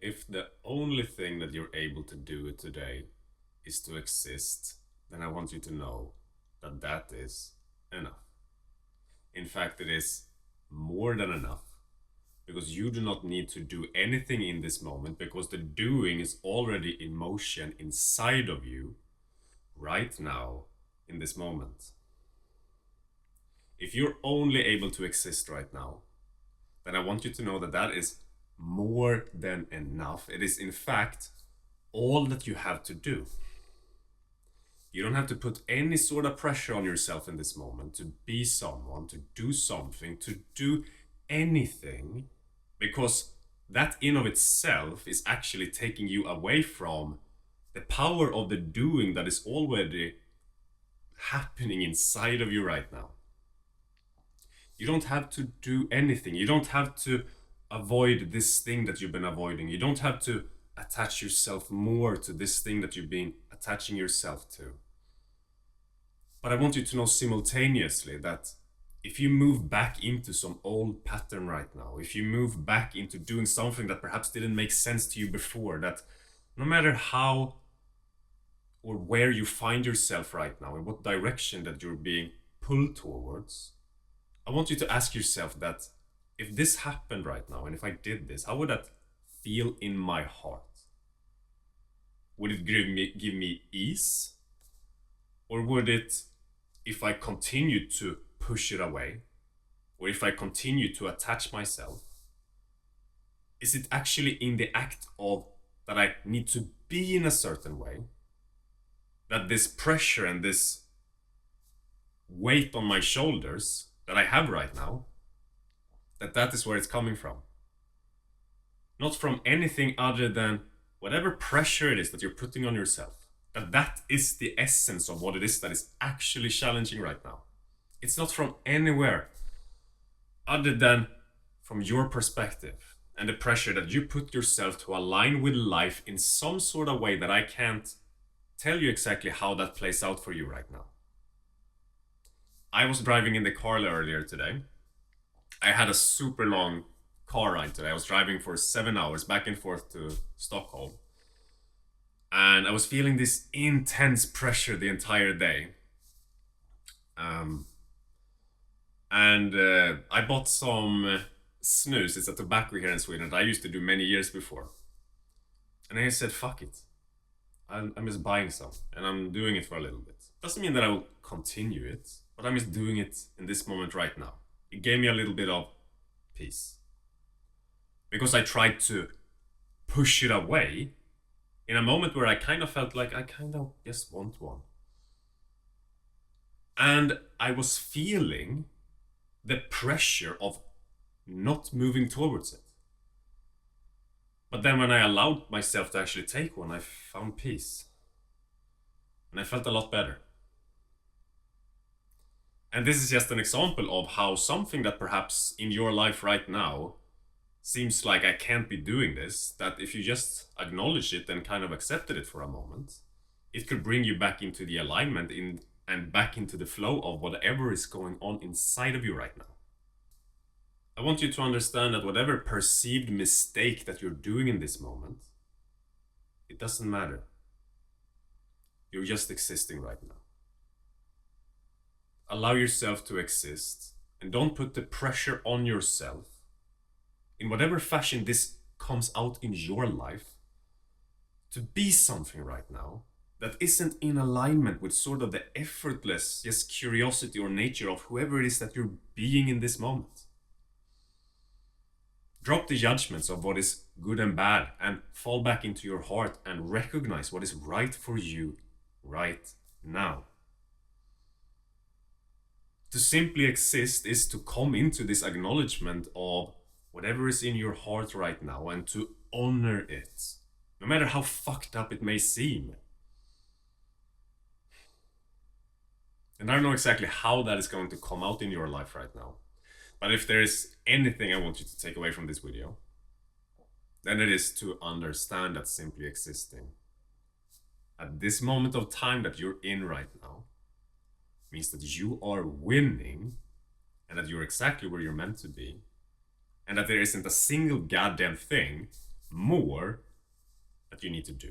If the only thing that you're able to do today is to exist, then I want you to know that that is enough. In fact, it is more than enough, because you do not need to do anything in this moment, because the doing is already in motion inside of you right now in this moment. If you're only able to exist right now, then I want you to know that that is more than enough. It is in fact all that you have to do. You don't have to put any sort of pressure on yourself in this moment to be someone, to do something, to do anything, because that in of itself is actually taking you away from the power of the doing that is already happening inside of you right now. You don't have to do anything. You don't have to avoid this thing that you've been avoiding. You don't have to attach yourself more to this thing that you've been attaching yourself to. But I want you to know simultaneously that if you move back into some old pattern right now, if you move back into doing something that perhaps didn't make sense to you before, that no matter how or where you find yourself right now, in what direction that you're being pulled towards, I want you to ask yourself that if this happened right now, and if I did this, how would that feel in my heart? Would it give me ease? Or would it, if I continue to push it away, or if I continue to attach myself, is it actually in the act of that I need to be in a certain way, that this pressure and this weight on my shoulders that I have right now, that is where it's coming from? Not from anything other than whatever pressure it is that you're putting on yourself. That is the essence of what it is that is actually challenging right now. It's not from anywhere other than from your perspective and the pressure that you put yourself to align with life in some sort of way that I can't tell you exactly how that plays out for you right now. I was driving in the car earlier today. I had a super long car ride today. I was driving for 7 hours back and forth to Stockholm. And I was feeling this intense pressure the entire day. I bought some snus. It's a tobacco here in Sweden that I used to do many years before. And I said, fuck it. I'm just buying some. And I'm doing it for a little bit. Doesn't mean that I will continue it, but I'm just doing it in this moment right now. It gave me a little bit of peace. Because I tried to push it away in a moment where I kind of felt like I kind of just want one. And I was feeling the pressure of not moving towards it. But then when I allowed myself to actually take one, I found peace. And I felt a lot better. And this is just an example of how something that perhaps in your life right now seems like I can't be doing this, that if you just acknowledge it and kind of accepted it for a moment, it could bring you back into the alignment and back into the flow of whatever is going on inside of you right now. I want you to understand that whatever perceived mistake that you're doing in this moment, it doesn't matter. You're just existing right now. Allow yourself to exist and don't put the pressure on yourself in whatever fashion this comes out in your life to be something right now that isn't in alignment with sort of the effortless just curiosity or nature of whoever it is that you're being in this moment. Drop the judgments of what is good and bad and fall back into your heart and recognize what is right for you right now. To simply exist is to come into this acknowledgement of whatever is in your heart right now and to honor it, no matter how fucked up it may seem. And I don't know exactly how that is going to come out in your life right now. But if there is anything I want you to take away from this video, then it is to understand that simply existing at this moment of time that you're in right now means that you are winning and that you're exactly where you're meant to be, and that there isn't a single goddamn thing more that you need to do.